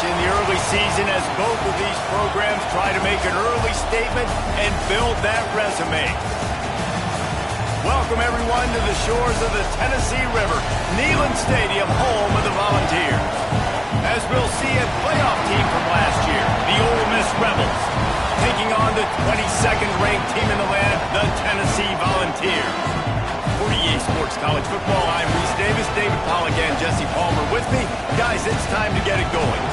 in the early season as both of these programs try to make an early statement and build that resume. Welcome, everyone, to the shores of the Tennessee River, Neyland Stadium, home of the Volunteers. As we'll see a playoff team from last year, the Ole Miss Rebels, taking on the 22nd ranked team in the land, the Tennessee Volunteers. For EA Sports College Football, I'm Reese Davis, David Pollack, and Jesse Palmer with me. Guys, it's time to get it going.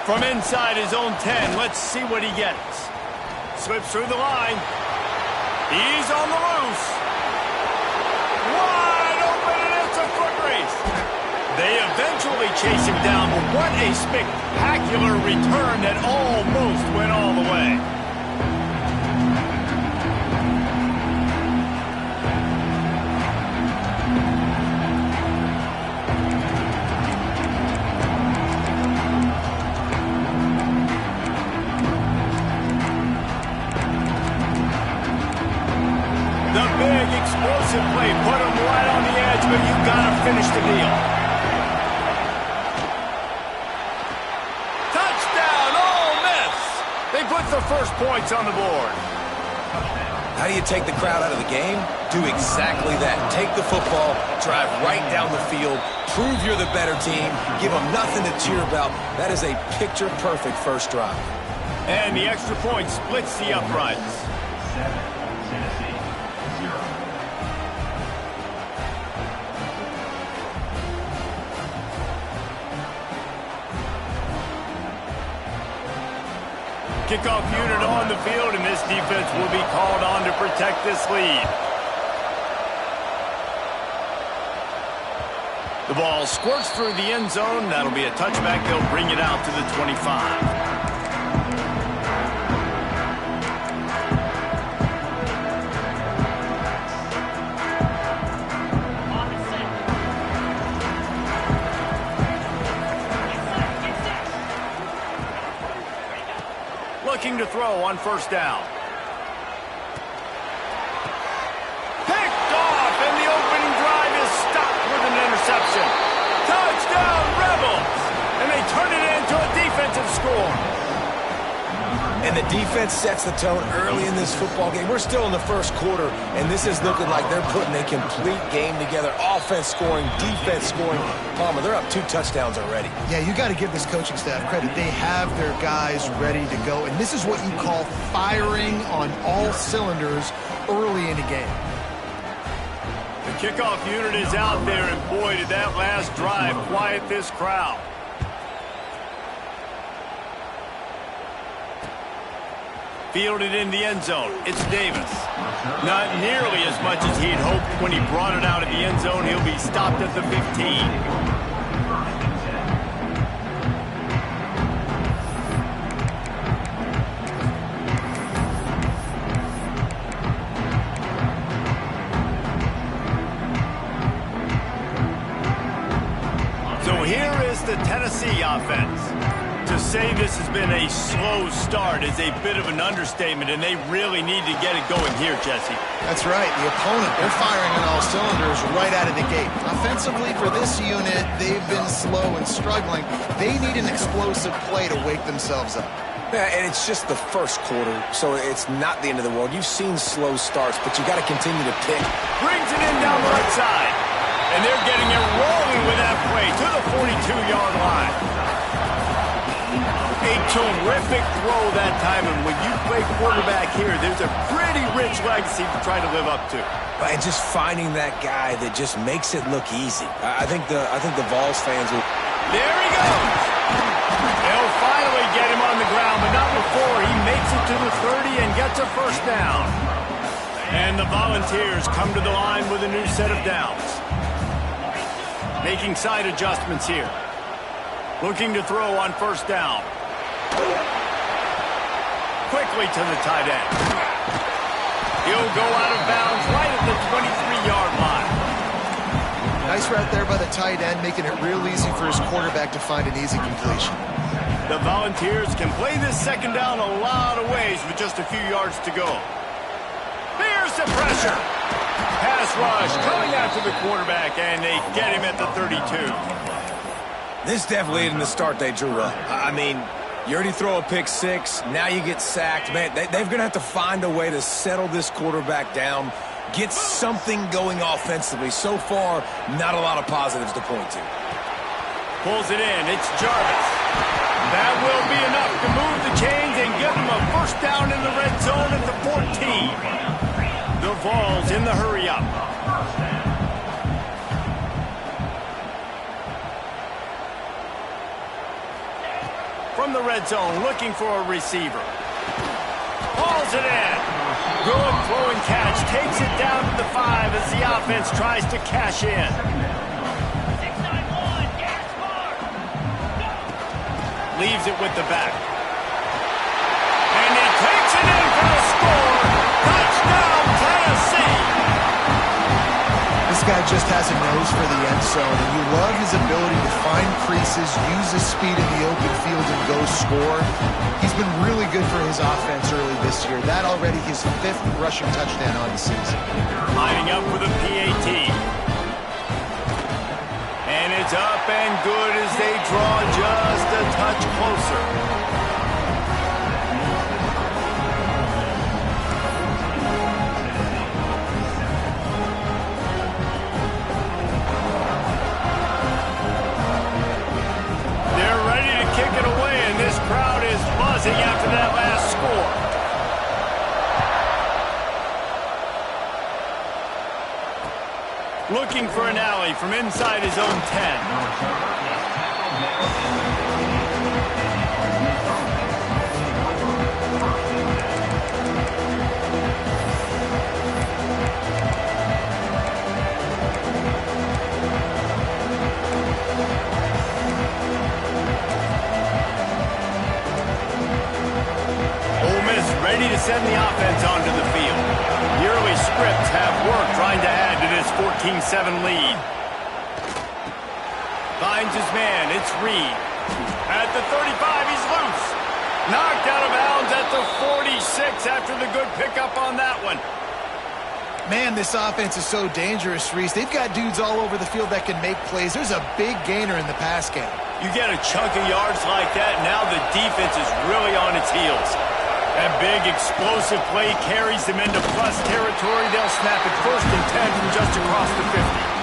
From inside his own 10, let's see what he gets. Slips through the line. He's on the loose. Wide open, and it's a foot race. They eventually chase him down, but what a spectacular return that almost went all the way. Explosive play, put him right on the edge, but you've got to finish the deal. Touchdown, Ole Miss! They put the first points on the board. How do you take the crowd out of the game? Do exactly that. Take the football, drive right down the field, prove you're the better team, give them nothing to cheer about. That is a picture-perfect first drive. And the extra point splits the uprights. Kickoff unit on the field, and this defense will be called on to protect this lead. The ball squirts through the end zone. That'll be a touchback. They'll bring it out to the 25. Looking to throw on first down. Picked off, and the opening drive is stopped with an interception. Touchdown, Rebels! And they turn it into a defensive score. And the defense sets the tone early in this football game. We're still in the first quarter, and this is looking like they're putting a complete game together. Offense scoring, defense scoring. Palmer, they're up 2 touchdowns already. Yeah, you got to give this coaching staff credit. They have their guys ready to go, and this is what you call firing on all cylinders early in a game. The kickoff unit is out there, and boy, did that last drive quiet this crowd. Fielded in the end zone. It's Davis. Not nearly as much as he'd hoped when he brought it out of the end zone. He'll be stopped at the 15. So here is the Tennessee offense. To say this has been a slow start is a bit of an understatement, and they really need to get it going here, Jesse. That's right. The opponent, they're firing on all cylinders right out of the gate. Offensively, for this unit, they've been slow and struggling. They need an explosive play to wake themselves up. Yeah, and it's just the first quarter, so it's not the end of the world. You've seen slow starts, but you got to continue to pick. Brings it in down the right side. And they're getting it rolling with that play to the 42-yard line. A terrific throw that time, and when you play quarterback here, there's a pretty rich legacy to try to live up to. And just finding that guy that just makes it look easy. I think the Vols fans will. There he goes. They'll finally get him on the ground, but not before he makes it to the 30 and gets a first down. And the Volunteers come to the line with a new set of downs. Making side adjustments here. Looking to throw on first down. Quickly to the tight end. He'll go out of bounds right at the 23-yard line. Nice route there by the tight end, making it real easy for his quarterback to find an easy completion. The Volunteers can play this second down a lot of ways with just a few yards to go. Here's the pressure. Pass rush coming after the quarterback, and they get him at the 32. This definitely isn't the start they drew up. I mean, you already throw a pick six, now you get sacked. Man, they're going to have to find a way to settle this quarterback down, get something going offensively. So far, not a lot of positives to point to. Pulls it in. It's Jarvis. That will be enough to move the chains and give them a first down in the red zone at the 14. The Vols in the hurry-up. From the red zone, looking for a receiver. Hauls it in. Good throwing catch. Takes it down to the 5 as the offense tries to cash in. Leaves it with the back. And he takes it in for the score. Touchdown, Tennessee. This guy just has a nose for the end zone, and you love his ability to find creases, use his speed in the open field, and go score. He's been really good for his offense early this year. That already his 5th rushing touchdown on the season. Lining up for the PAT. And it's up and good as they draw just a touch closer. After that last score. Looking for an alley from inside his own 10. Ready to send the offense onto the field. The early scripts have worked trying to add to this 14-7 lead. Finds his man. It's Reed. At the 35, he's loose. Knocked out of bounds at the 46 after the good pickup on that one. Man, this offense is so dangerous, Reese. They've got dudes all over the field that can make plays. There's a big gainer in the pass game. You get a chunk of yards like that, now the defense is really on its heels. That big explosive play carries them into plus territory. They'll snap it 1st and 10 from just across the 50.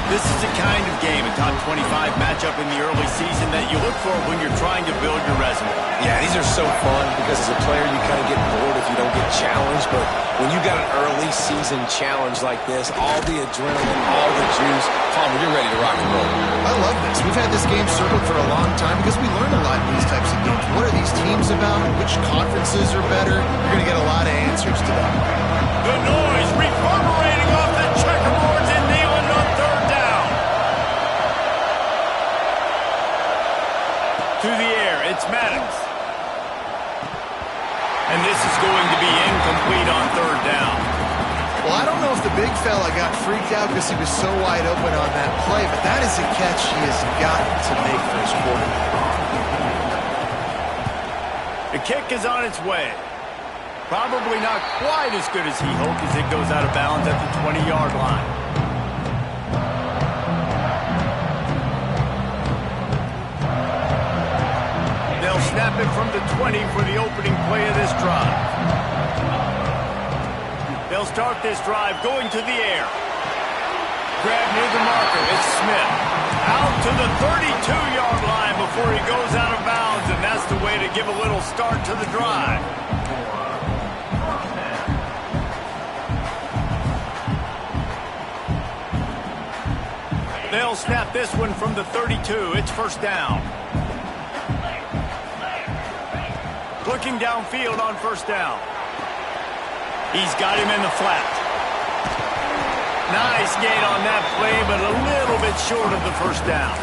This is the kind of game, a top 25 matchup in the early season that you look for when you're trying to build your resume. Yeah, these are so fun because as a player you kind of get bored if you don't get challenged, but when you got an early season challenge like this, all the adrenaline, all the juice, Palmer, you're ready to rock and roll. I love this. We've had this game circled for a long time because we learn a lot in these types of games. What are these teams about? Which conferences are better? You're going to get a lot of answers to that. The noise reverberating off the checkerboards in Neyland on 3rd down. To the air, it's Maddox. And this is going to be incomplete on 3rd down. Well, I don't know if the big fella got freaked out because he was so wide open on that play, but that is a catch he has got to make for his quarterback. The kick is on its way. Probably not quite as good as he hoped as it goes out of bounds at the 20-yard line. They'll snap it from the 20 for the opening play of this drive. They'll start this drive going to the air. Grab near the marker. It's Smith. Out to the 32-yard line before he goes out of bounds, and that's the way to give a little start to the drive. They'll snap this one from the 32. It's first down. Looking downfield on first down. He's got him in the flat. Nice gain on that play, but a little bit short of the first down.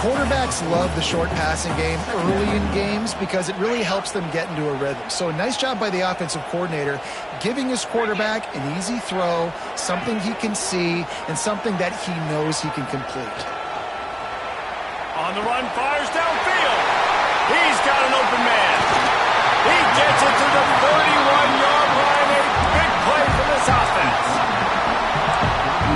Quarterbacks love the short passing game early in games because it really helps them get into a rhythm. So a nice job by the offensive coordinator giving his quarterback an easy throw, something he can see, and something that he knows he can complete. On the run, fires downfield. He's got an open man. He gets it to the 31-yard line. A big play for this offense.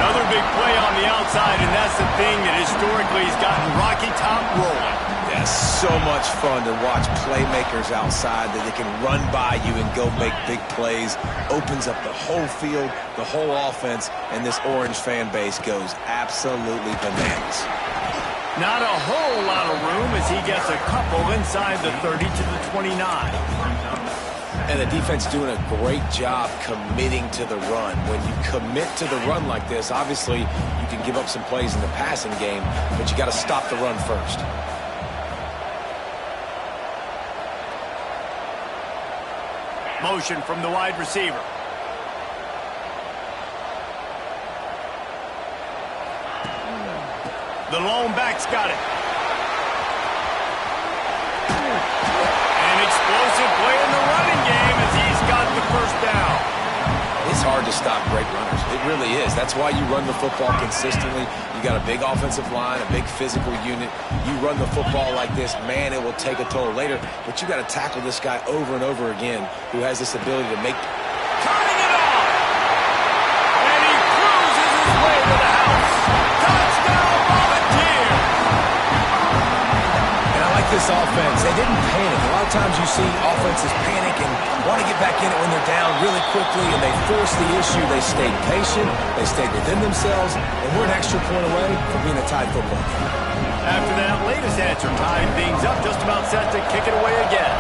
Another big play on the outside, and that's the thing that historically has gotten Rocky Top rolling. Yeah, so much fun to watch playmakers outside that they can run by you and go make big plays. Opens up the whole field, the whole offense, and this Orange fan base goes absolutely bananas. Not a whole lot of room as he gets a couple inside the 30 to the 29. And the defense doing a great job committing to the run. When you commit to the run like this, obviously you can give up some plays in the passing game, but you got to stop the run first. Motion from the wide receiver. The lone back's got it. An explosive play in the running game as he's got the first down. It's hard to stop great runners. It really is. That's why you run the football consistently. You got a big offensive line, a big physical unit. You run the football like this, man, it will take a toll later. But you got to tackle this guy over and over again who has this ability to make... Turning it on! And he cruises his way to the house. Touchdown, Volunteer! And I like this offense. They didn't panic. A lot of times you see offenses panic and want to get back in it when they're down really quickly, and they force the issue. They stayed patient. They stayed within themselves, and we're an extra point away from being a tied football game. After that latest answer, tying things up, just about set to kick it away again.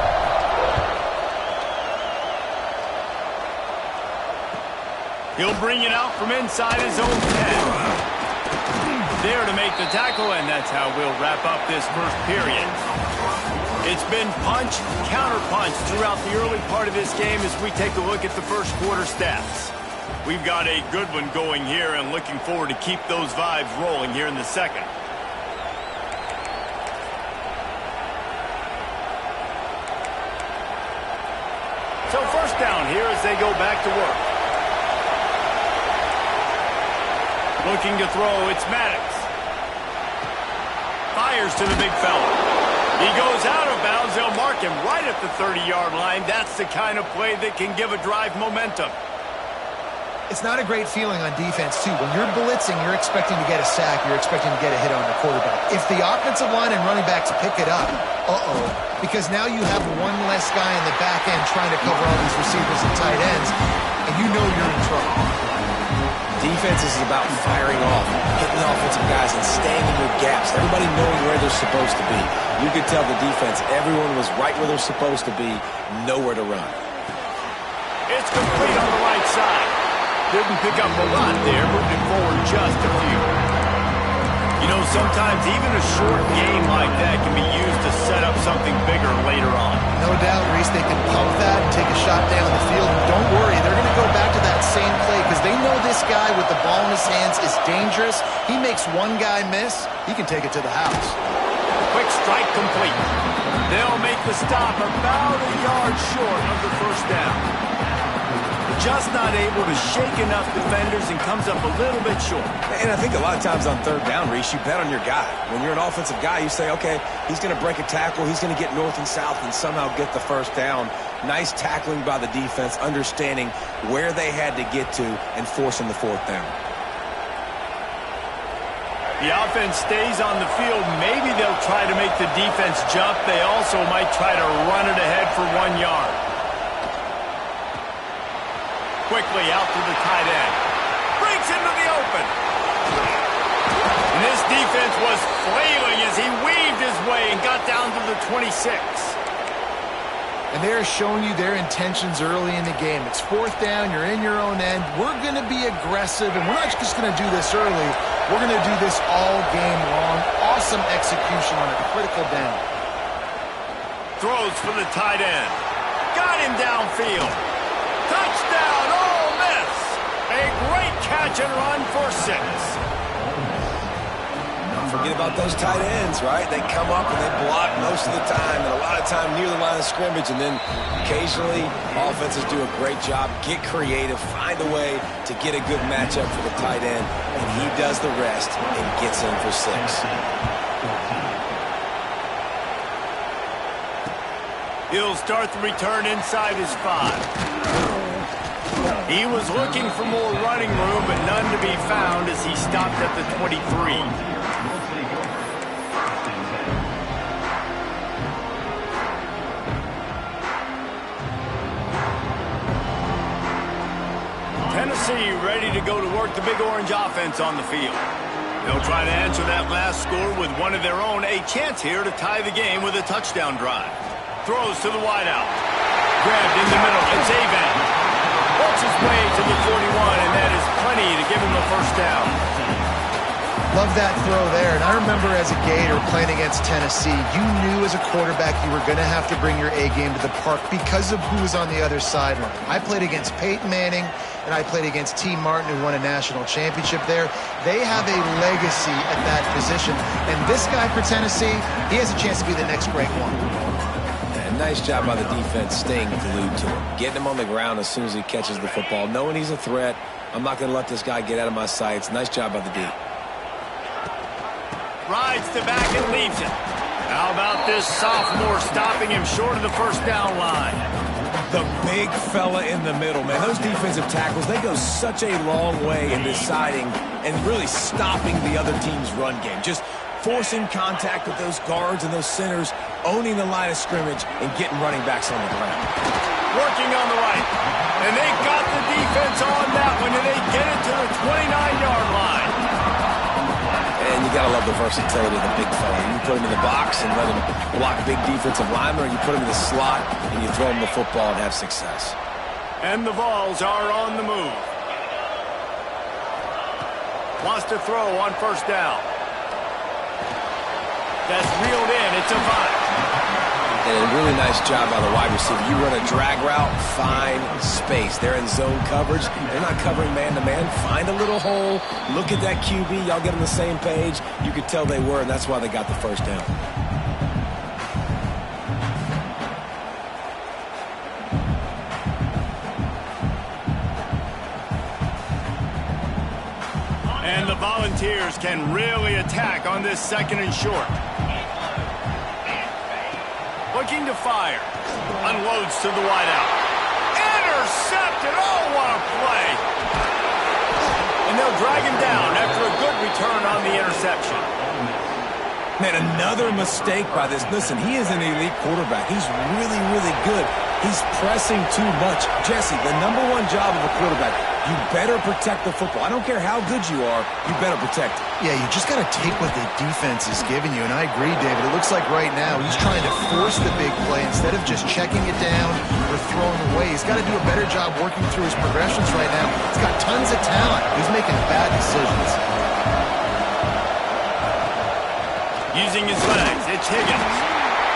He'll bring it out from inside his own 10. There to make the tackle, and that's how we'll wrap up this first period. It's been punch, counter-punch throughout the early part of this game as we take a look at the first quarter stats. We've got a good one going here and looking forward to keep those vibes rolling here in the second. So first down here as they go back to work. Looking to throw, it's Maddox. Fires to the big fella. He goes out of bounds. They'll mark him right at the 30-yard line. That's the kind of play that can give a drive momentum. It's not a great feeling on defense, too. When you're blitzing, you're expecting to get a sack. You're expecting to get a hit on the quarterback. If the offensive line and running backs pick it up, because now you have one less guy in the back end trying to cover all these receivers and tight ends, and you know you're in trouble. Defense is about firing off, hitting the offensive guys, and staying in your gaps. Everybody knowing where they're supposed to be. You could tell the defense, everyone was right where they're supposed to be, nowhere to run. It's complete on the right side. Didn't pick up a lot there, moved it forward just a few. You know, sometimes even a short game like that can be used to set up something bigger later on. No doubt, Reese, they can pump that and take a shot down the field. And don't worry, they're going to go back to that same play because they know this guy with the ball in his hands is dangerous. He makes one guy miss, he can take it to the house. Quick strike complete. They'll make the stop about a yard short of the first down. Just not able to shake enough defenders and comes up a little bit short. And I think a lot of times on third down, Reese, you bet on your guy. When you're an offensive guy, you say, okay, he's going to break a tackle, he's going to get north and south and somehow get the first down. Nice tackling by the defense, understanding where they had to get to and forcing the fourth down. The offense stays on the field. Maybe they'll try to make the defense jump. They also might try to run it ahead for 1 yard. Quickly out to the tight end. Breaks into the open. And this defense was flailing as he weaved his way and got down to the 26. And they're showing you their intentions early in the game. It's fourth down, you're in your own end. We're going to be aggressive, and we're not just going to do this early. We're going to do this all game long. Awesome execution on a critical down. Throws for the tight end. Got him downfield. Touchdown, Ole Miss. A great catch and run for 6. Forget about those tight ends, right? They come up and they block most of the time, and a lot of time near the line of scrimmage, and then occasionally offenses do a great job, get creative, find a way to get a good matchup for the tight end, and he does the rest and gets in for 6. He'll start the return inside his 5. He was looking for more running room, but none to be found as he stopped at the 23. Tennessee ready to go to work the Big Orange offense on the field. They'll try to answer that last score with one of their own. A chance here to tie the game with a touchdown drive. Throws to the wideout. Grabbed in the middle. It's Avan. Works his way to the 41, and that is plenty to give him a first down. Love that throw there. And I remember as a Gator playing against Tennessee, you knew as a quarterback you were going to have to bring your A game to the park because of who was on the other sideline. I played against Peyton Manning, and I played against T. Martin, who won a national championship there. They have a legacy at that position. And this guy for Tennessee, he has a chance to be the next great one. Nice job by the defense staying glued to him. Getting him on the ground as soon as he catches the football. Knowing he's a threat, I'm not going to let this guy get out of my sights. Nice job by the D. Rides the back and leaves it. How about this sophomore stopping him short of the first down line? The big fella in the middle, man. Those defensive tackles, they go such a long way in deciding and really stopping the other team's run game. Just forcing contact with those guards and those centers, owning the line of scrimmage, and getting running backs on the ground. Working on the right. And they got the defense on that one, and they get it to the 29-yard line. And you got to love the versatility of the big fella. You put him in the box and let him block big defensive linemen, or you put him in the slot and you throw him the football and have success. And the Vols are on the move. Wants to throw on first down. That's reeled in. It's a 5. And a really nice job by the wide receiver. You run a drag route, find space. They're in zone coverage. They're not covering man-to-man. Find a little hole. Look at that QB. Y'all get on the same page. You could tell they were, and that's why they got the first down. And the Volunteers can really attack on this 2nd and short. Looking to fire. Unloads to the wideout. Intercepted. Oh, what a play. And they'll drag him down after a good return on the interception. Man, another mistake by this. Listen, he is an elite quarterback. He's really, really good. He's pressing too much. Jesse, the #1 job of a quarterback, you better protect the football. I don't care how good you are, you better protect it. Yeah, you just got to take what the defense is giving you. And I agree, David. It looks like right now he's trying to force the big play instead of just checking it down or throwing away. He's got to do a better job working through his progressions right now. He's got tons of talent. He's making bad decisions. Using his legs, it's Higgins.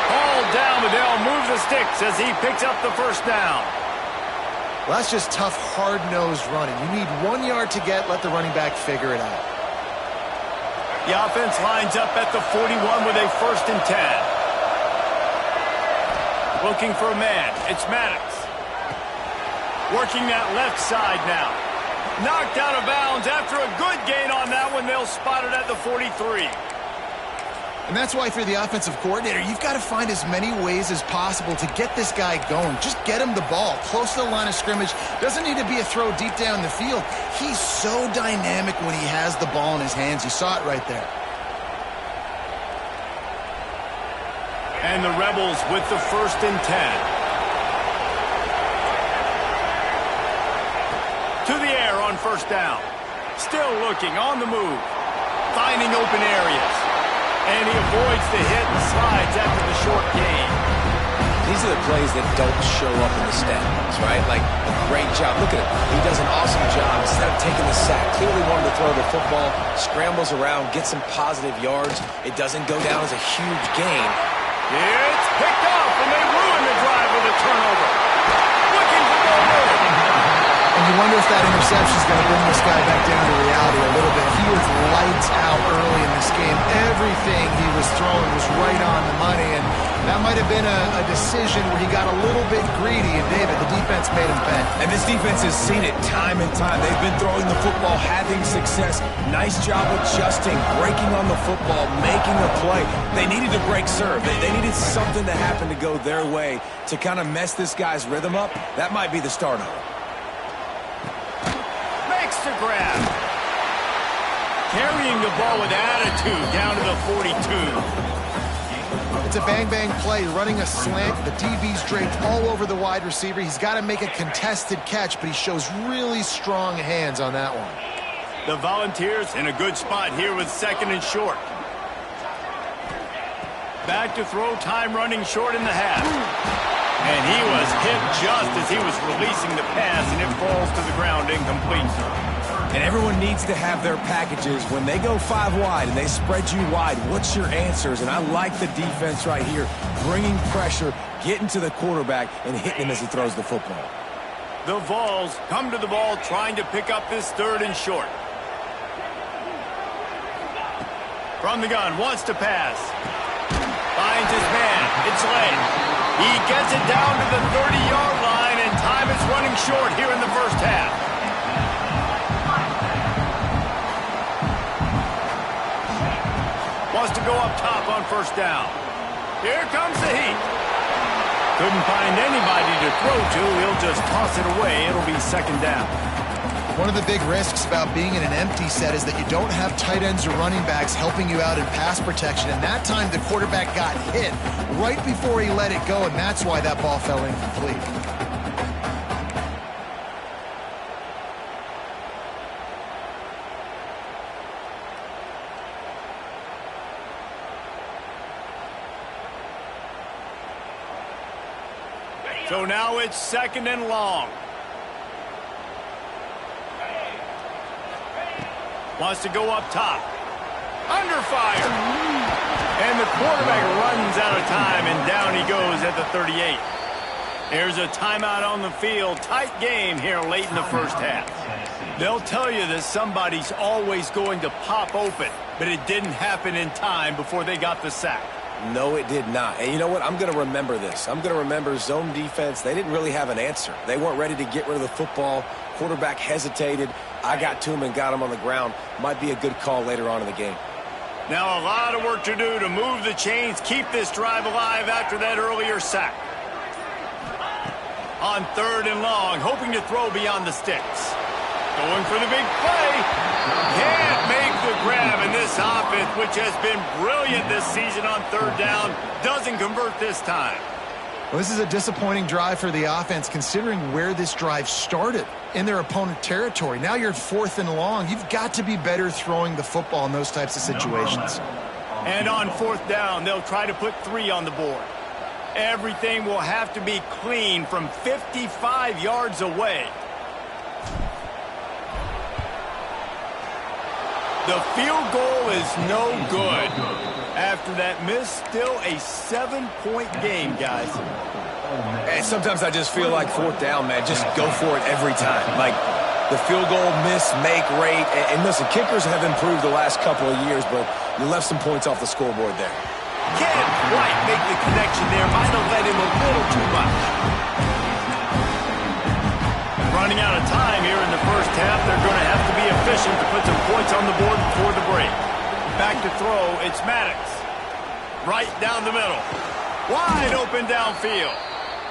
Ball down, but they'll move the sticks as he picks up the first down. Well, that's just tough, hard-nosed running. You need 1 yard to get, let the running back figure it out. The offense lines up at the 41 with a 1st and 10. Looking for a man. It's Maddox. Working that left side now. Knocked out of bounds after a good gain on that one. They'll spot it at the 43. And that's why, if you're the offensive coordinator, you've got to find as many ways as possible to get this guy going. Just get him the ball close to the line of scrimmage. Doesn't need to be a throw deep down the field. He's so dynamic when he has the ball in his hands. You saw it right there. And the Rebels with the 1st and 10. To the air on first down. Still looking on the move. Finding open areas. And he avoids the hit and slides after the short gain. these are the plays that don't show up in the stats, right? Like a great job. Look at him. He does an awesome job. Instead of taking the sack, clearly wanted to throw the football, scrambles around, gets some positive yards. It doesn't go down as a huge gain. It's picked off, and they ruin the drive with a turnover. Looking for more room. And you wonder if that interception is going to bring this guy back down to reality a little bit. He was lights out early in this game. Everything he was throwing was right on the money, and that might have been a decision where he got a little bit greedy, and David, the defense made him pay. And this defense has seen it time and time. They've been throwing the football, having success. Nice job adjusting, breaking on the football, making a play. They needed to break serve. They needed something to happen to go their way to kind of mess this guy's rhythm up. That might be the start of it. Makes the grab. Carrying the ball with attitude down to the 42. It's a bang-bang play, running a slant. The DB's draped all over the wide receiver. He's got to make a contested catch, but he shows really strong hands on that one. The Volunteers in a good spot here with 2nd and short. Back to throw, time running short in the half. And he was hit just as he was releasing the pass, and it falls to the ground incomplete. And everyone needs to have their packages. When they go 5 wide and they spread you wide, what's your answers? And I like the defense right here, bringing pressure, getting to the quarterback, and hitting him as he throws the football. The Vols come to the ball trying to pick up this 3rd and short. From the gun, wants to pass. Finds his man. It's late. He gets it down to the 30-yard line, and time is running short here in the first half. Wants to go up top on 1st down. Here comes the heat. Couldn't find anybody to throw to. He'll just toss it away. It'll be 2nd down. One of the big risks about being in an empty set is that you don't have tight ends or running backs helping you out in pass protection. And that time the quarterback got hit right before he let it go, and that's why that ball fell incomplete. So now it's 2nd and long. Wants to go up top. Under fire. And the quarterback runs out of time, and down he goes at the 38. There's a timeout on the field. Tight game here late in the first half. They'll tell you that somebody's always going to pop open, but it didn't happen in time before they got the sack. No, it did not. And you know what? I'm going to remember this. I'm going to remember zone defense. They didn't really have an answer. They weren't ready to get rid of the football. Quarterback hesitated. I got to him and got him on the ground. Might be a good call later on in the game. Now a lot of work to do to move the chains, keep this drive alive after that earlier sack. On 3rd and long, hoping to throw beyond the sticks. Going for the big play. Can't make the grab, and this offense, which has been brilliant this season on 3rd down, doesn't convert this time. Well, this is a disappointing drive for the offense, considering where this drive started, in their opponent territory. Now you're at 4th and long. You've got to be better throwing the football in those types of situations. And on 4th down, they'll try to put 3 on the board. Everything will have to be clean from 55 yards away. The field goal is no good. After that miss, still a 7-point game, guys. And sometimes I just feel like 4th down, man. Just go for it every time. Like the field goal miss, make rate. And listen, kickers have improved the last couple of years, but you left some points off the scoreboard there. Can't quite make the connection there. Might have let him a little too much. Running out of time here in the first half. They're going to have to be efficient to put some points on the board before the break. Back to throw, it's Maddox. Right down the middle. Wide open downfield.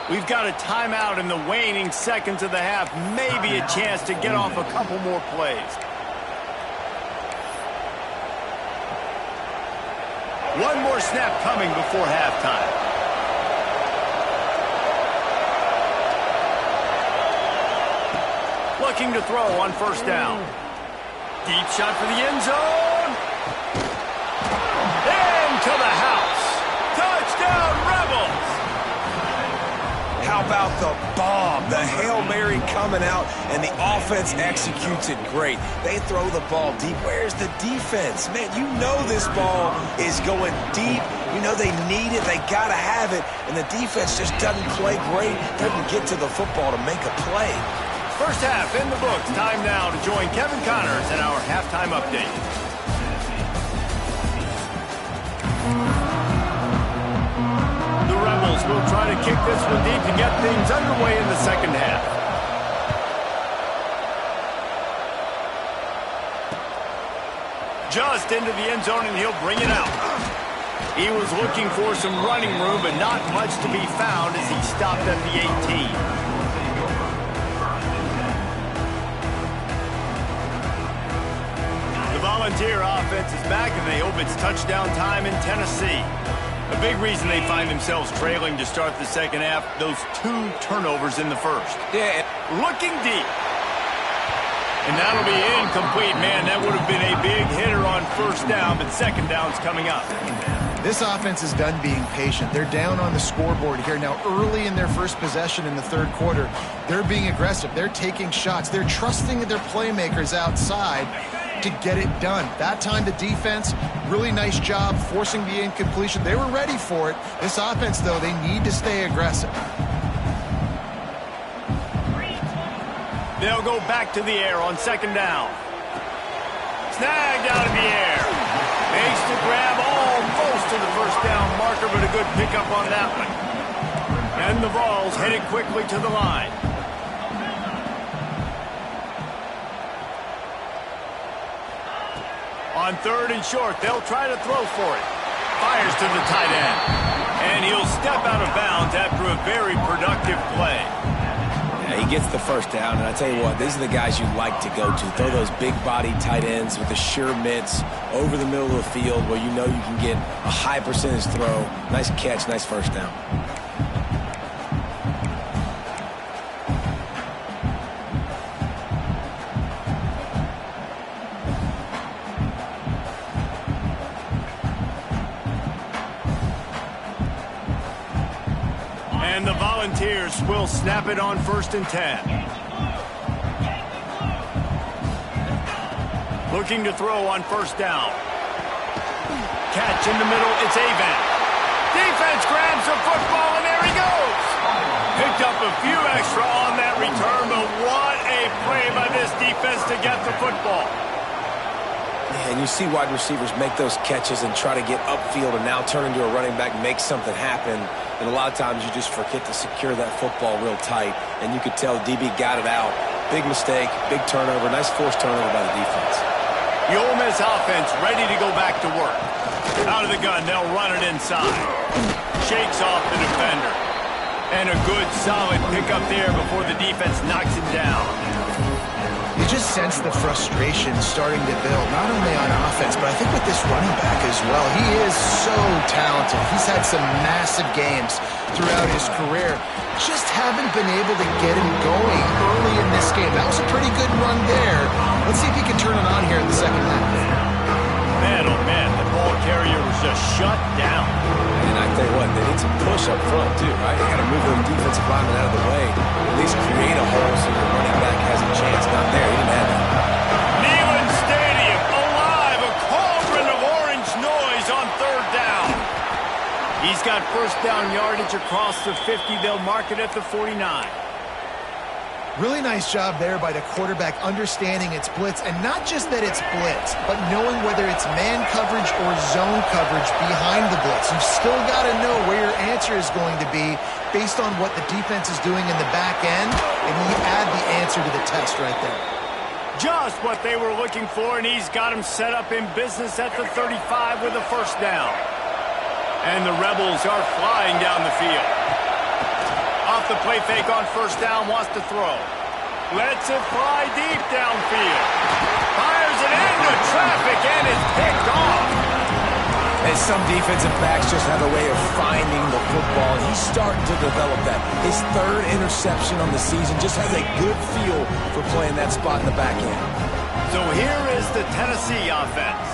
We've got a timeout in the waning seconds of the half. Maybe a chance to get off a couple more plays. One more snap coming before halftime. Looking to throw on 1st down. Deep shot for the end zone. Into the house. Touchdown, Rebels. How about the bomb? The Hail Mary coming out, and the offense executes it great. They throw the ball deep. Where's the defense? Man, you know this ball is going deep. You know they need it. They got to have it. And the defense just doesn't play great, doesn't get to the football to make a play. First half in the books. Time now to join Kevin Connors in our halftime update. The Rebels will try to kick this one deep to get things underway in the second half. Just into the end zone, and he'll bring it out. He was looking for some running room, but not much to be found as he stopped at the 18. The Volunteer offense is back, and they hope it's touchdown time in Tennessee. A big reason they find themselves trailing to start the second half, those 2 turnovers in the first. Yeah. Looking deep. And that'll be incomplete. Man, that would have been a big hitter on first down, but second down's coming up. This offense is done being patient. They're down on the scoreboard here. Now, early in their first possession in the third quarter, they're being aggressive. They're taking shots. They're trusting their playmakers outside to get it done. That time, the defense, really nice job forcing the incompletion. They were ready for it. This offense, though, they need to stay aggressive. They'll go back to the air on second down. Snagged out of the air. Makes the grab almost to the first down marker, but a good pickup on that one. And the Vols headed quickly to the line. On third and short, they'll try to throw for it. Fires to the tight end. And he'll step out of bounds after a very productive play. Yeah, he gets the first down, and I tell you what, these are the guys you like to go to. Throw those big-body tight ends with the sure mitts over the middle of the field where you know you can get a high percentage throw. Nice catch, nice first down. And the Volunteers will snap it on 1st and 10. Looking to throw on first down. Catch in the middle, it's Avent. Defense grabs the football, and there he goes. Picked up a few extra on that return, but what a play by this defense to get the football. And you see wide receivers make those catches and try to get upfield and now turn into a running back, make something happen. And a lot of times you just forget to secure that football real tight. And you could tell DB got it out. Big mistake, big turnover, nice forced turnover by the defense. The Ole Miss offense ready to go back to work. Out of the gun, they'll run it inside. Shakes off the defender. And a good, solid pickup there before the defense knocks him down. You just sense the frustration starting to build, not only on offense, but I think with this running back as well. He is so talented. He's had some massive games throughout his career. Just haven't been able to get him going early in this game. That was a pretty good run there. Let's see if he can turn it on here in the second half. Man, oh man, the ball carrier was just shut down. And I tell you what, they need some push up front too, right? You got to move those defensive linemen out of the way. At least create a hole so your running back has a chance. Not there. He didn't have that. Neyland Stadium alive, a cauldron of orange noise on third down. He's got first down yardage across the 50. They'll mark it at the 49. Really nice job there by the quarterback understanding it's blitz, and not just that it's blitz, but knowing whether it's man coverage or zone coverage behind the blitz. You've still got to know where your answer is going to be based on what the defense is doing in the back end, and you add the answer to the test right there. Just what they were looking for, and he's got him set up in business at the 35 with a first down. And the Rebels are flying down the field. Off the play fake on first down, wants to throw. Lets it fly deep downfield. Fires it into traffic and is picked off. And some defensive backs just have a way of finding the football, and he's starting to develop that. His third interception on the season just has a good feel for playing that spot in the back end. So here is the Tennessee offense.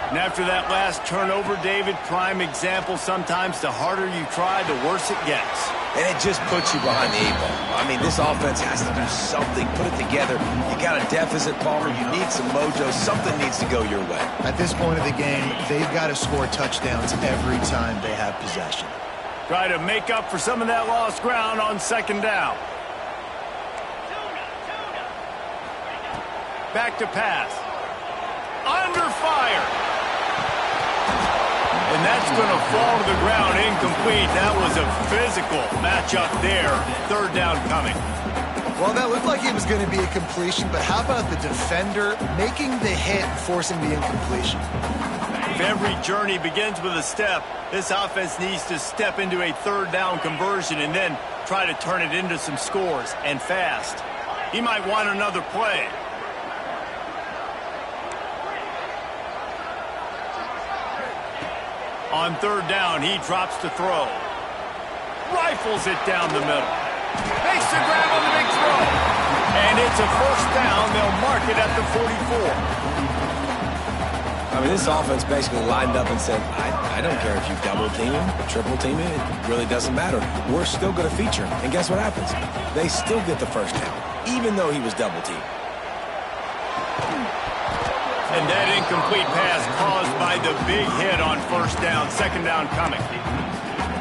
And after that last turnover, David, prime example, sometimes the harder you try, the worse it gets. and it just puts you behind the 8 ball. I mean, this offense has to do something, put it together. You got a deficit, Palmer. You need some mojo. Something needs to go your way. At this point of the game, they've got to score touchdowns every time they have possession. Try to make up for some of that lost ground on second down. Back to pass. Under fire. And that's going to fall to the ground incomplete. That was a physical matchup there. Third down coming. Well, that looked like it was going to be a completion, but how about the defender making the hit and forcing the incompletion? If every journey begins with a step, this offense needs to step into a third down conversion and then try to turn it into some scores, and fast. He might want another play. On third down, he drops to throw. Rifles it down the middle. Makes the grab on the big throw. And it's a first down. They'll mark it at the 44. I mean, this offense basically lined up and said, I don't care if you double team him, triple team him, it really doesn't matter. We're still going to feature him. And guess what happens? They still get the first down, even though he was double teamed. And that incomplete pass caused by the big hit on first down. Second down coming.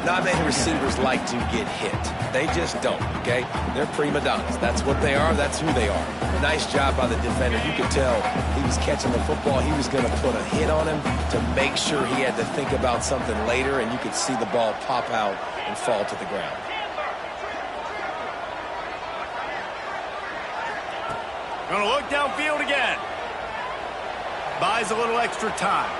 Not many receivers like to get hit. They just don't, okay? They're prima donnas. That's what they are. That's who they are. Nice job by the defender. You could tell he was catching the football. He was going to put a hit on him to make sure he had to think about something later, and you could see the ball pop out and fall to the ground. Going to look downfield again. Buys a little extra time.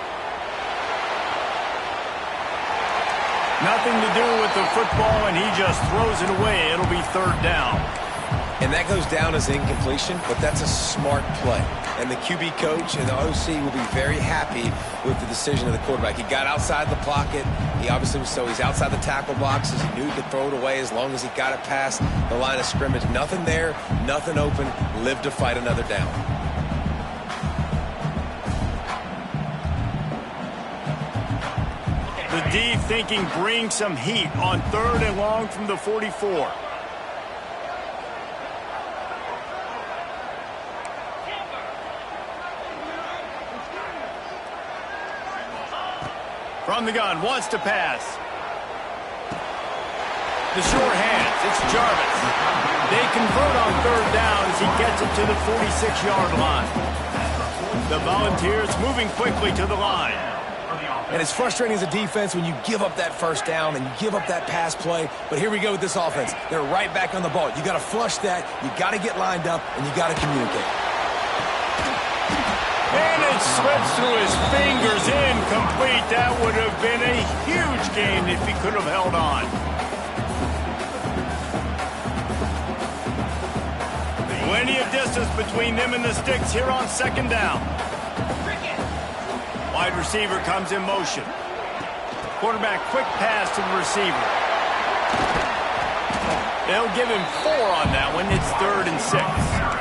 Nothing to do with the football, and he just throws it away. It'll be third down. And that goes down as incompletion, but that's a smart play. And the QB coach and the OC will be very happy with the decision of the quarterback. He got outside the pocket. He obviously was, so he's outside the tackle boxes. He knew he could throw it away as long as he got it past the line of scrimmage. Nothing there, nothing open. Live to fight another down. The D thinking bring some heat on third and long from the 44. From the gun, wants to pass. The short hands, it's Jarvis. They convert on third down as he gets it to the 46-yard line. The Volunteers moving quickly to the line. And it's frustrating as a defense when you give up that first down and you give up that pass play. But here we go with this offense. They're right back on the ball. You got to flush that. You got to get lined up, and you got to communicate. And it slips through his fingers, incomplete. That would have been a huge gain if he could have held on. Plenty of distance between them and the sticks here on second down. Wide receiver comes in motion. Quarterback quick pass to the receiver. They'll give him 4 on that one. It's 3rd and 6.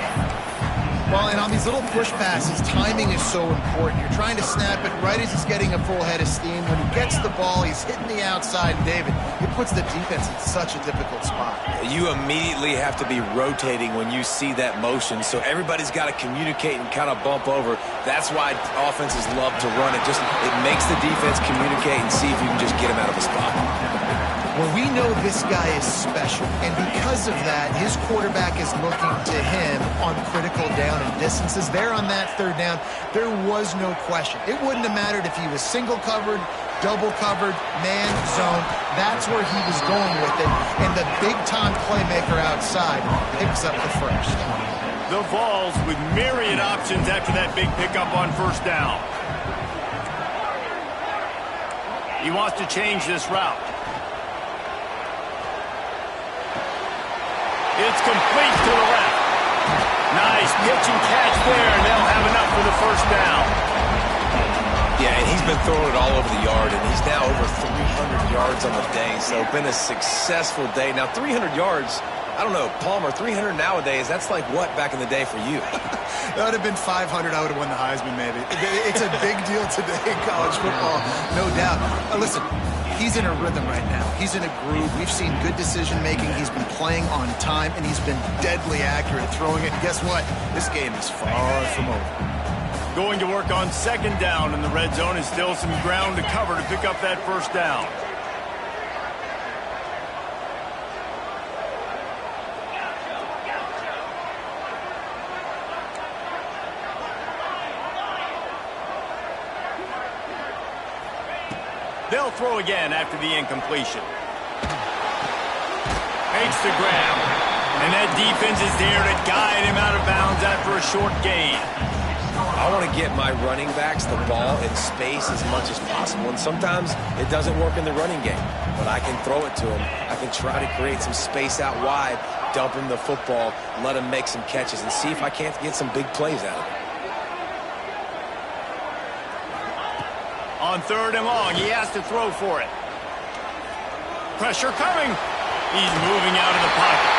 Well, and on these little push passes, timing is so important. You're trying to snap it right as he's getting a full head of steam. When he gets the ball, he's hitting the outside. David, it puts the defense in such a difficult spot. You immediately have to be rotating when you see that motion, so everybody's got to communicate and kind of bump over. That's why offenses love to run it. It makes the defense communicate and see if you can just get him out of a spot. Well, we know this guy is special, and because of that, his quarterback is looking to him on critical down and distances. There on that third down, there was no question. It wouldn't have mattered if he was single covered, double covered, man, zone. That's where he was going with it, and the big-time playmaker outside picks up the first. The Vols with myriad options after that big pickup on first down. He wants to change this route. It's complete to the left. Nice pitch and catch there, and they'll have enough for the first down. Yeah, and he's been throwing it all over the yard, and he's now over 300 yards on the day, so been a successful day. Now, 300 yards, I don't know, Palmer, 300 nowadays, that's like what back in the day for you? That would have been 500. I would have won the Heisman, maybe. It's a big deal today in college football, no doubt. Listen, He's in a rhythm right now. He's in a groove. We've seen good decision-making. He's been playing on time, and he's been deadly accurate throwing it. And guess what? This game is far from over. Going to work on second down in the red zone, is still some ground to cover to pick up that first down. They'll throw again after the incompletion. Makes the grab. And that defense is there to guide him out of bounds after a short gain. I want to get my running backs the ball in space as much as possible. And sometimes it doesn't work in the running game. But I can throw it to him. I can try to create some space out wide, dump him the football, let him make some catches, and see if I can't get some big plays out of it. On third and long, he has to throw for it. Pressure coming. He's moving out of the pocket.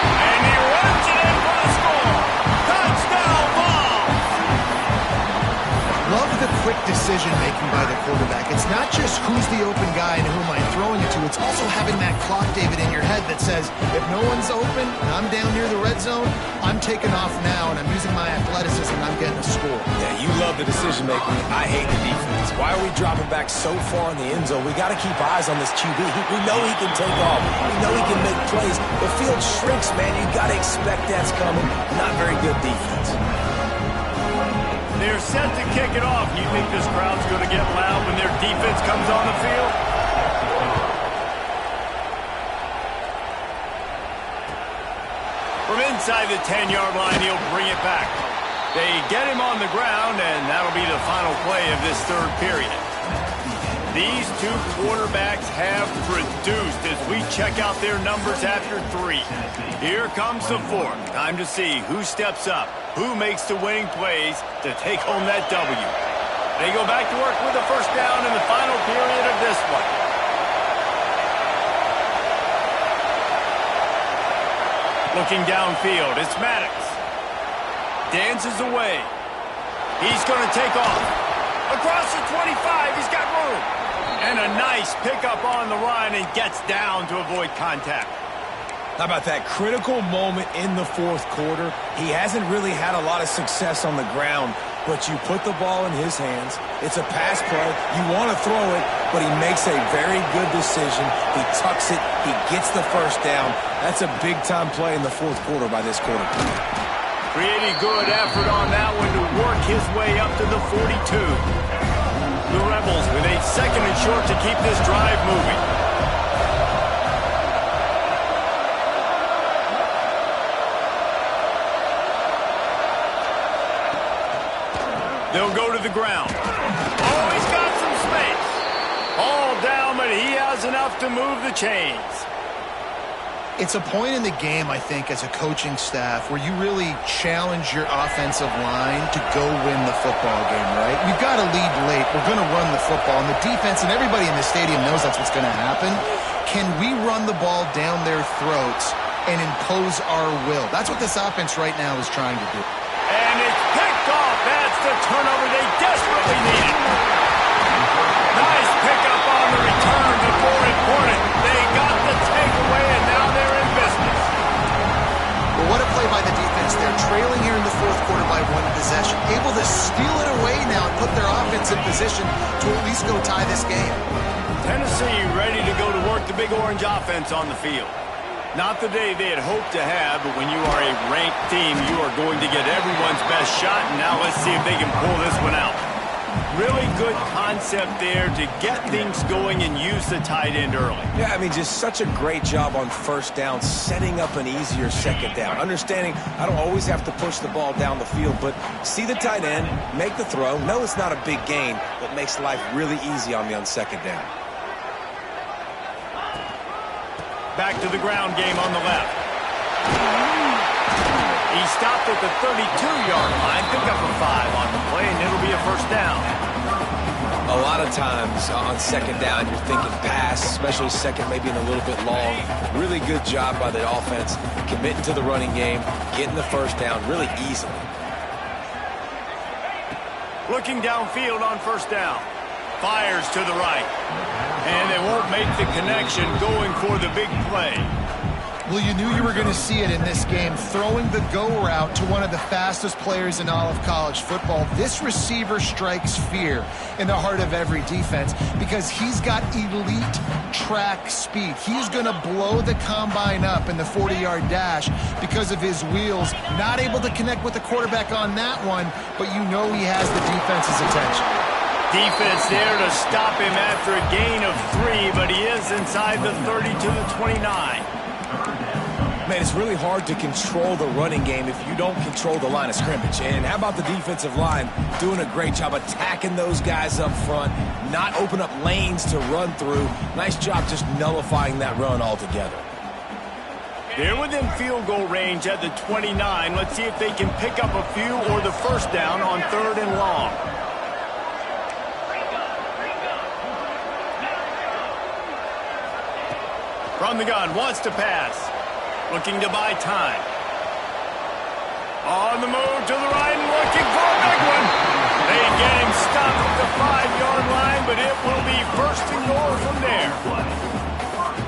And he runs it in for the score. Touchdown ball. Love the quick decision-making by the quarterback. It's not just who's the open guy and who am I throwing it to. It's also having that clock, David, in your head that says, if no one's open and I'm down near the red zone, I'm taking off now, and I'm using my athleticism, and I'm getting a score. Yeah, you love the decision-making. I hate the defense. Why are we dropping back so far in the end zone? We got to keep eyes on this QB. We know he can take off. We know he can make plays. The field shrinks, man. You got to expect that's coming. Not very good defense. They're set to kick it off. You think this crowd's going to get loud when their defense comes on the field? From inside the 10-yard line, he'll bring it back. They get him on the ground, and that'll be the final play of this third period. These two quarterbacks have produced as we check out their numbers after 3. Here comes the fourth. Time to see who steps up, who makes the winning plays to take home that W. They go back to work with a first down in the final period of this one. Looking downfield, it's Maddox. Dances away. He's going to take off. Across the 25, he's got room. And a nice pickup on the run and gets down to avoid contact. How about that critical moment in the fourth quarter? He hasn't really had a lot of success on the ground, but you put the ball in his hands. It's a pass play. You want to throw it, but he makes a very good decision. He tucks it. He gets the first down. That's a big-time play in the fourth quarter by this quarterback. Pretty good effort on that one to work his way up to the 42. The Rebels with a second and short to keep this drive moving. They'll go to the ground. Oh, he's got some space. All down, but he has enough to move the chains. It's a point in the game, I think, as a coaching staff where you really challenge your offensive line to go win the football game, right? We've got to lead late. We're going to run the football. And the defense and everybody in the stadium knows that's what's going to happen. Can we run the ball down their throats and impose our will? That's what this offense right now is trying to do. And it's picked off. That's the turnover they desperately needed. Nice pickup on the return before it boarded. They got the takeaway, and now they're in business. Well, what a play by the defense. They're trailing here in the fourth quarter by 1 possession. Able to steal it away now and put their offense in position to at least go tie this game. Tennessee ready to go to work the Big Orange offense on the field. Not the day they had hoped to have, but when you are a ranked team, you are going to get everyone's best shot, and now let's see if they can pull this one out. Really good concept there to get things going and use the tight end early. Yeah, I mean, just such a great job on first down, setting up an easier second down. Understanding I don't always have to push the ball down the field, but see the tight end, make the throw. No, it's not a big gain, but makes life really easy on me on second down. Back to the ground game on the left. He stopped at the 32-yard line, pick up a 5 on the play, and it'll be a first down. A lot of times on second down, you're thinking pass, especially second, maybe in a little bit long. Really good job by the offense, committing to the running game, getting the first down really easily. Looking downfield on first down. Fires to the right. And they won't make the connection going for the big play. Well, you knew you were going to see it in this game, throwing the go route to one of the fastest players in all of college football. This receiver strikes fear in the heart of every defense because he's got elite track speed. He's going to blow the combine up in the 40-yard dash because of his wheels. Not able to connect with the quarterback on that one, but you know he has the defense's attention. Defense there to stop him after a gain of 3, but he is inside the 30 to the 29. Man, it's really hard to control the running game if you don't control the line of scrimmage. And how about the defensive line doing a great job attacking those guys up front, not open up lanes to run through. Nice job just nullifying that run altogether. They're within field goal range at the 29. Let's see if they can pick up a few or the first down on 3rd and long. From the gun, wants to pass. Looking to buy time. On the move to the right and looking for a big one. They get him stopped at the 5-yard line, but it will be 1st and goal from there.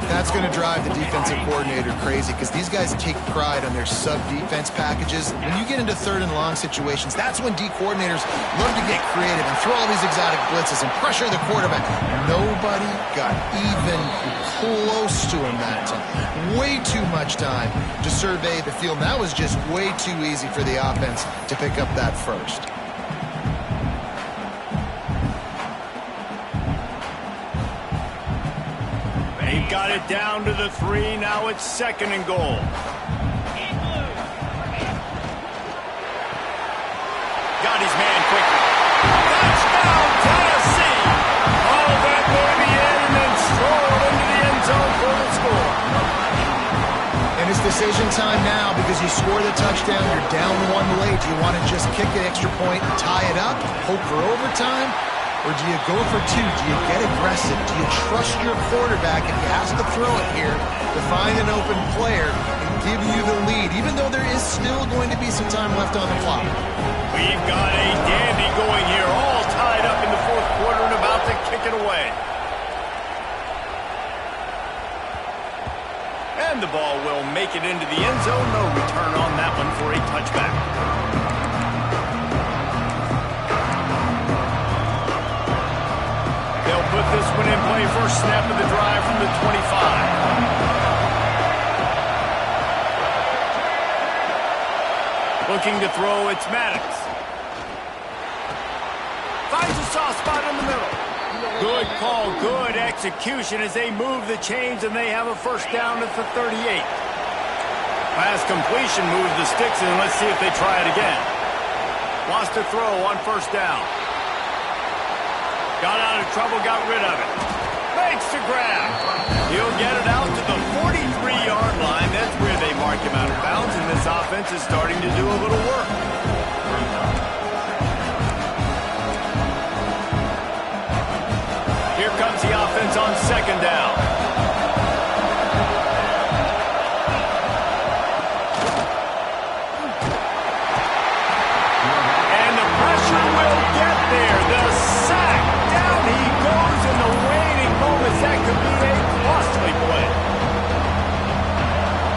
That's going to drive the defensive coordinator crazy because these guys take pride on their sub-defense packages. When you get into 3rd and long situations, that's when D coordinators love to get creative and throw all these exotic blitzes and pressure the quarterback. Nobody got even close to him that time. Way too much time to survey the field. That was just way too easy for the offense to pick up that first. They've got it down to the 3. Now it's 2nd and goal. Got his man quickly. Touchdown, Tennessee! Oh, that baby in and then strolled into the end zone for the score. And it's decision time now because you score the touchdown, you're down 1 late. Do you want to just kick an extra point and tie it up, hope for overtime? Or do you go for 2? Do you get aggressive? Do you trust your quarterback if he has to throw it here to find an open player and give you the lead, even though there is still going to be some time left on the clock? We've got a dandy going here, all tied up in the 4th quarter and about to kick it away. And the ball will make it into the end zone. No return on that one for a touchback. They'll put this one in play. First snap of the drive from the 25. Looking to throw, it's Maddox. Finds a soft spot in the middle. Good call, good execution as they move the chains and they have a first down at the 38. Pass completion moves the sticks in. Let's see if they try it again. Wants to throw on first down. Got out of trouble, got rid of it. Makes the grab. He'll get it out to the 43-yard line. That's where they mark him out of bounds, and this offense is starting to do a little work. Here comes the offense on 2nd down. And the pressure will get there. The sack. Down he goes in the waiting moments. That could be a costly play.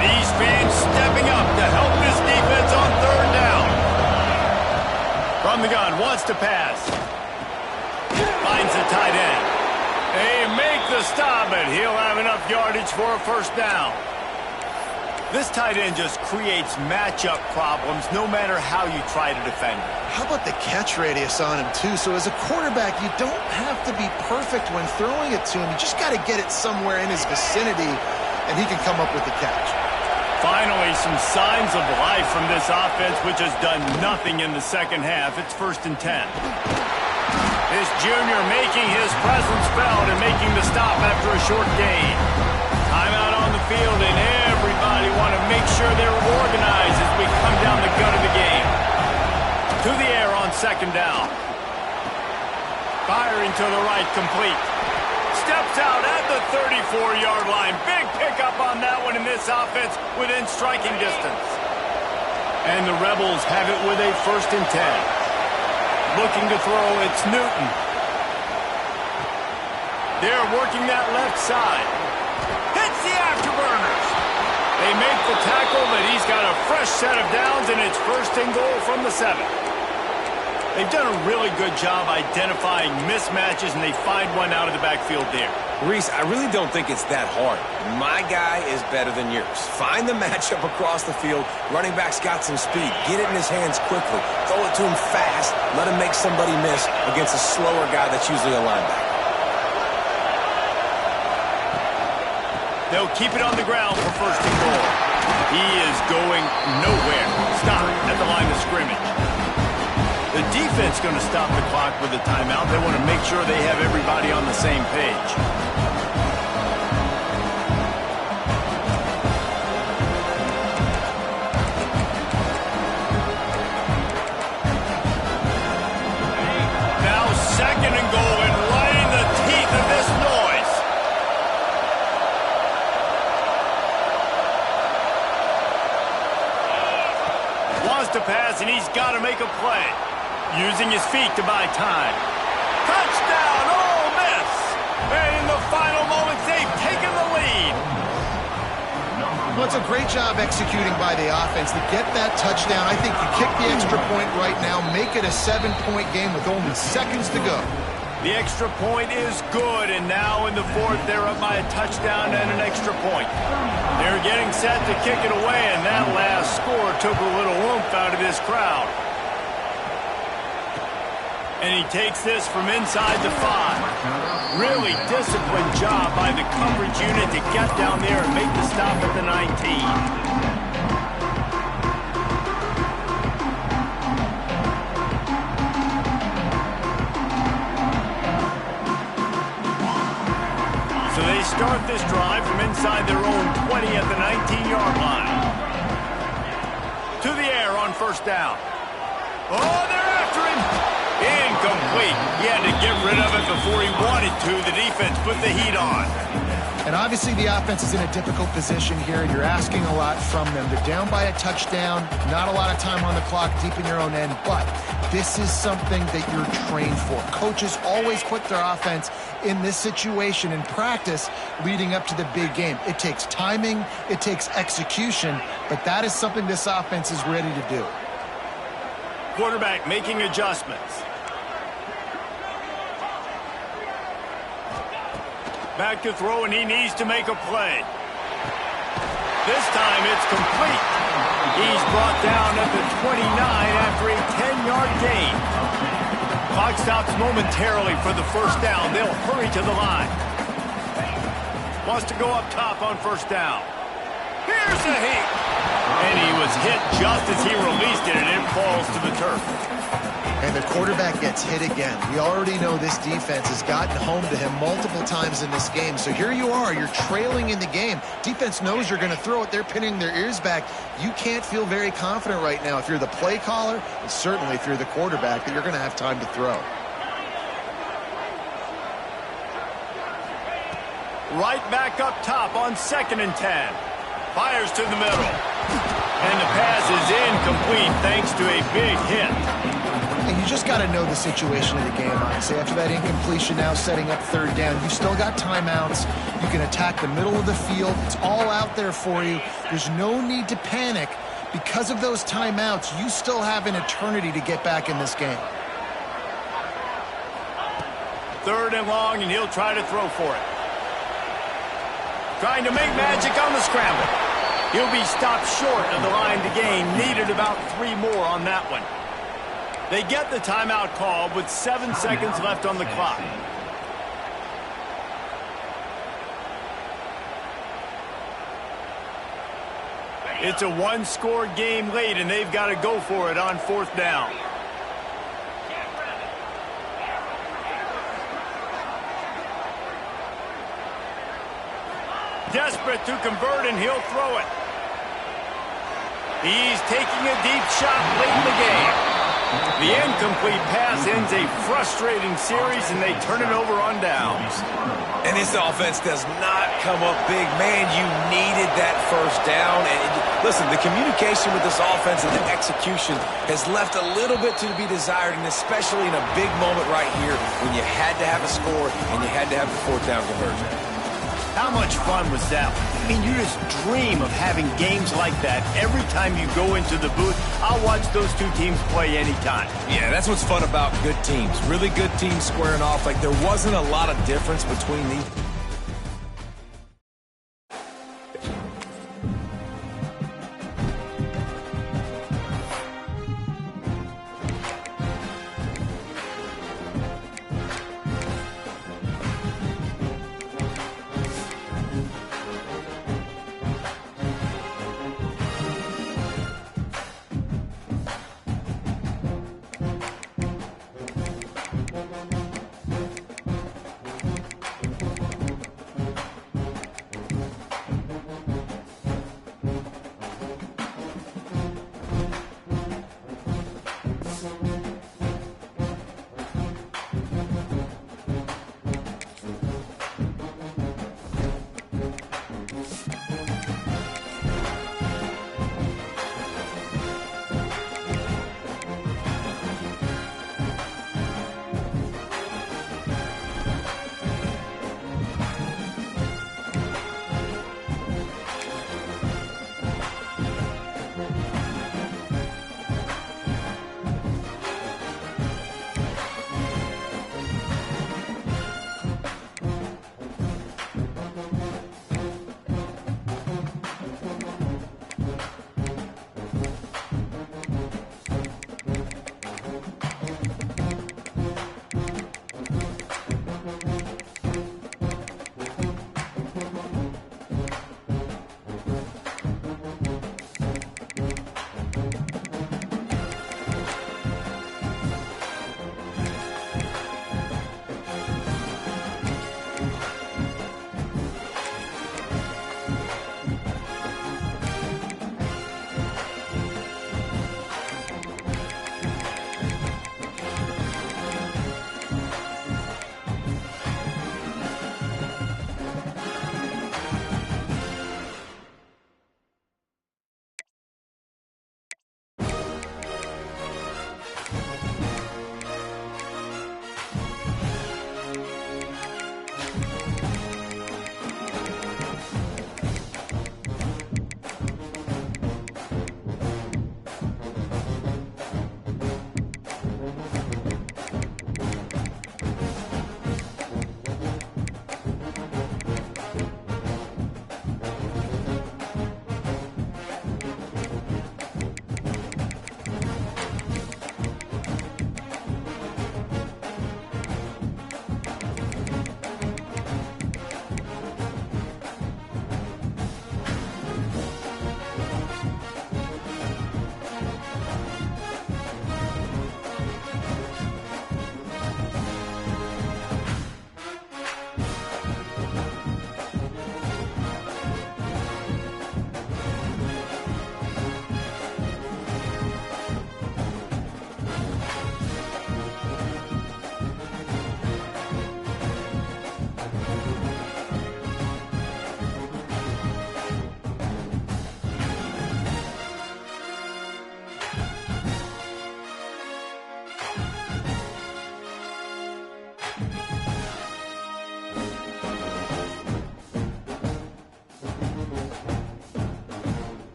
These fans stepping up to help this defense on 3rd down. From the gun, wants to pass. Finds the tight end. They make the stop, and he'll have enough yardage for a first down. This tight end just creates matchup problems no matter how you try to defend him. How about the catch radius on him, too? So as a quarterback, you don't have to be perfect when throwing it to him. You just got to get it somewhere in his vicinity, and he can come up with the catch. Finally, some signs of life from this offense, which has done nothing in the 2nd half. It's 1st and 10. This junior making his presence felt and making the stop after a short gain. Timeout on the field, and everybody want to make sure they're organized as we come down the gut of the game. To the air on 2nd down. Firing to the right, complete. Steps out at the 34-yard line. Big pickup on that one in this offense within striking distance. And the Rebels have it with a 1st and 10. Looking to throw, it's Newton. They're working that left side. Hits the afterburners. They make the tackle, but he's got a fresh set of downs, and it's 1st and goal from the 7. They've done a really good job identifying mismatches, and they find one out of the backfield there. Reese, I really don't think it's that hard. My guy is better than yours. Find the matchup across the field. Running back's got some speed. Get it in his hands quickly. Throw it to him fast. Let him make somebody miss against a slower guy that's usually a linebacker. They'll keep it on the ground for 1st and goal. He is going nowhere. Stop at the line of scrimmage. The defense going to stop the clock with a timeout. They want to make sure they have everybody on the same page. Now 2nd and goal, and right in the teeth of this noise. Wants to pass, and he's got to make a play. Using his feet to buy time. Touchdown, Ole Miss! And in the final moments, they've taken the lead. Well, it's a great job executing by the offense to get that touchdown. I think you kick the extra point right now, make it a 7-point game with only seconds to go. The extra point is good, and now in the 4th, they're up by a touchdown and an extra point. They're getting set to kick it away, and that last score took a little oomph out of this crowd. And he takes this from inside the 5. Really disciplined job by the coverage unit to get down there and make the stop at the 19. So they start this drive from inside their own 20 at the 19-yard line. To the air on 1st down. Oh, they're after him. Incomplete. He had to get rid of it before he wanted to. The defense put the heat on. And obviously the offense is in a difficult position here, and you're asking a lot from them. They're down by a touchdown, not a lot of time on the clock, deep in your own end, but this is something that you're trained for. Coaches always put their offense in this situation in practice leading up to the big game. It takes timing, it takes execution, but that is something this offense is ready to do. Quarterback making adjustments. Back to throw, and he needs to make a play. This time it's complete. He's brought down at the 29 after a 10-yard gain. Clock stops momentarily for the 1st down. They'll hurry to the line. Wants to go up top on 1st down. Here's the heat. And he was hit just as he released it, and it falls to the turf. And the quarterback gets hit again. We already know this defense has gotten home to him multiple times in this game. So here you are, you're trailing in the game. Defense knows you're going to throw it. They're pinning their ears back. You can't feel very confident right now if you're the play caller, and certainly if you're the quarterback, that you're going to have time to throw. Right back up top on 2nd and 10. Fires to the middle. And the pass is incomplete thanks to a big hit. And you just got to know the situation of the game, honestly. After that incompletion, now setting up 3rd down, you still got timeouts. You can attack the middle of the field. It's all out there for you. There's no need to panic. Because of those timeouts, you still have an eternity to get back in this game. 3rd and long, and he'll try to throw for it. Trying to make magic on the scramble. He'll be stopped short of the line to gain. Needed about 3 more on that one. They get the timeout call with 7 seconds left on the clock. It's a 1-score game late, and they've got to go for it on 4th down. Desperate to convert, and he'll throw it. He's taking a deep shot late in the game. The incomplete pass ends a frustrating series, and they turn it over on downs. And this offense does not come up big. Man, you needed that first down. And listen, the communication with this offense and the execution has left a little bit to be desired, and especially in a big moment right here when you had to have a score and you had to have the fourth down conversion. How much fun was that? I mean, you just dream of having games like that every time you go into the booth. I'll watch those two teams play anytime. Yeah, that's what's fun about good teams. Really good teams squaring off. Like, there wasn't a lot of difference between these.